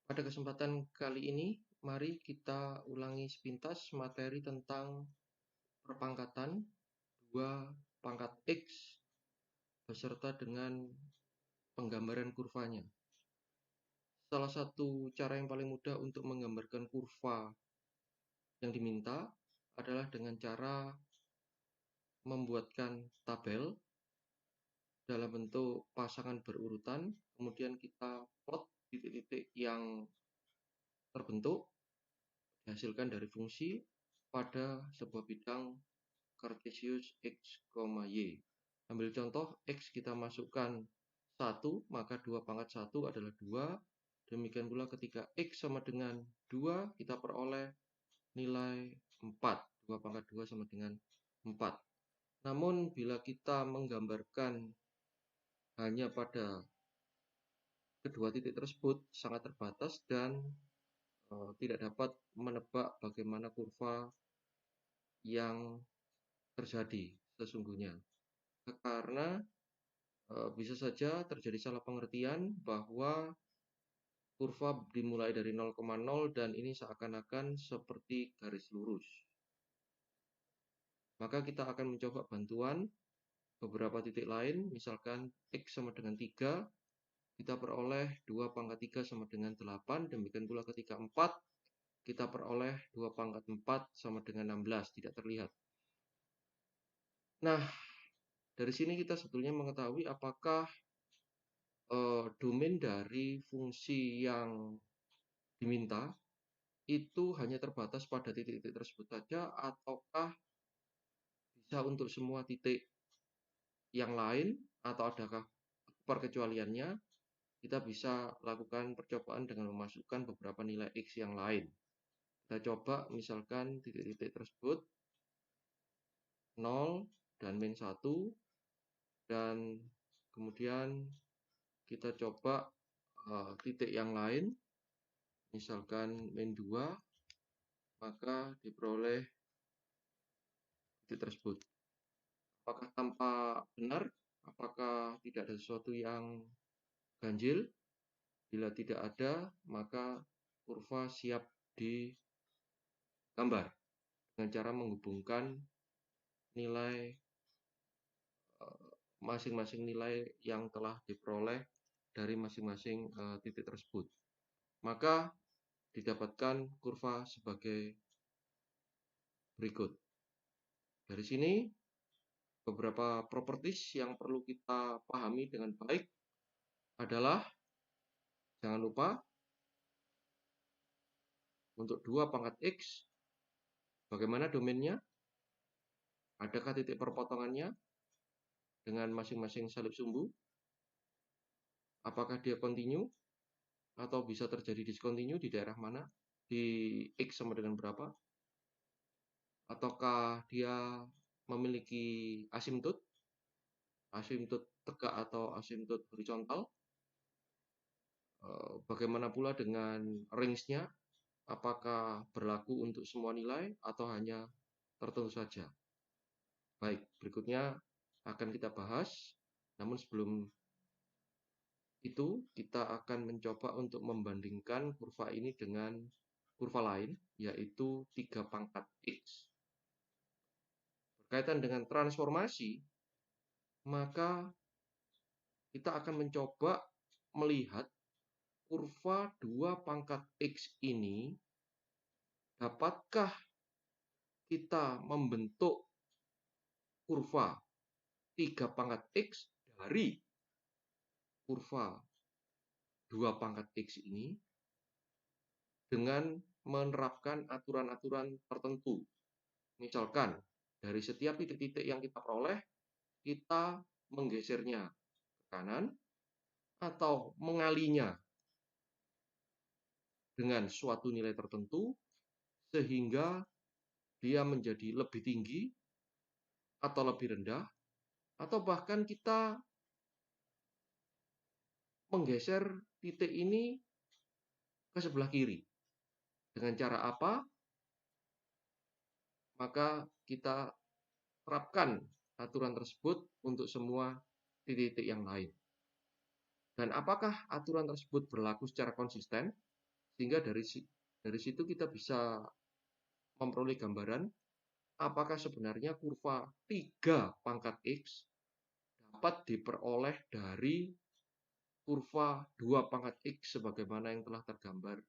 Pada kesempatan kali ini, mari kita ulangi sepintas materi tentang perpangkatan 2 pangkat X beserta dengan penggambaran kurvanya. Salah satu cara yang paling mudah untuk menggambarkan kurva yang diminta adalah dengan cara membuatkan tabel dalam bentuk pasangan berurutan, kemudian kita plot titik-titik yang terbentuk dihasilkan dari fungsi pada sebuah bidang Cartesius X, Y. Ambil contoh, X kita masukkan 1, maka 2 pangkat 1 adalah 2. Demikian pula ketika X sama dengan 2, kita peroleh nilai 4. 2 pangkat 2 sama dengan 4. Namun, bila kita menggambarkan hanya pada kedua titik tersebut, sangat terbatas dan tidak dapat menebak bagaimana kurva yang terjadi sesungguhnya. Karena bisa saja terjadi salah pengertian bahwa kurva dimulai dari 0,0 dan ini seakan-akan seperti garis lurus. Maka kita akan mencoba bantuan beberapa titik lain, misalkan X sama dengan 3, kita peroleh 2 pangkat 3 sama dengan 8, demikian pula ketika 4, kita peroleh 2 pangkat 4 sama dengan 16, tidak terlihat. Nah, dari sini kita sebetulnya mengetahui apakah domain dari fungsi yang diminta itu hanya terbatas pada titik-titik tersebut saja, ataukah bisa untuk semua titik yang lain, atau adakah perkecualiannya. Kita bisa lakukan percobaan dengan memasukkan beberapa nilai X yang lain. Kita coba misalkan titik-titik tersebut 0 dan min 1, dan kemudian kita coba titik yang lain, misalkan min 2, maka diperoleh titik tersebut. Apakah tampak benar? Apakah tidak ada sesuatu yang ganjil? Bila tidak ada, maka kurva siap digambar dengan cara menghubungkan nilai masing-masing nilai yang telah diperoleh dari masing-masing titik tersebut. Maka didapatkan kurva sebagai berikut. Dari sini beberapa properties yang perlu kita pahami dengan baik adalah, jangan lupa untuk 2 pangkat X, bagaimana domainnya? Adakah titik perpotongannya dengan masing-masing salib sumbu? Apakah dia kontinu atau bisa terjadi discontinue di daerah mana? Di X sama dengan berapa? Ataukah dia memiliki asimtot? Asimtot tegak atau asimtot horizontal? Bagaimana pula dengan range-nya? Apakah berlaku untuk semua nilai atau hanya tertentu saja? Baik, berikutnya akan kita bahas. Namun sebelum itu, kita akan mencoba untuk membandingkan kurva ini dengan kurva lain, yaitu 3 pangkat X. Berkaitan dengan transformasi, maka kita akan mencoba melihat kurva 2 pangkat X ini, dapatkah kita membentuk kurva 3 pangkat X dari kurva 2 pangkat X ini dengan menerapkan aturan-aturan tertentu. Misalkan, dari setiap titik-titik yang kita peroleh, kita menggesernya ke kanan atau mengalinya dengan suatu nilai tertentu sehingga dia menjadi lebih tinggi atau lebih rendah, atau bahkan kita menggeser titik ini ke sebelah kiri. Dengan cara apa? Maka kita terapkan aturan tersebut untuk semua titik-titik yang lain. Dan apakah aturan tersebut berlaku secara konsisten? Sehingga dari situ kita bisa memperoleh gambaran apakah sebenarnya kurva 3 pangkat X dapat diperoleh dari kurva 2 pangkat X sebagaimana yang telah tergambar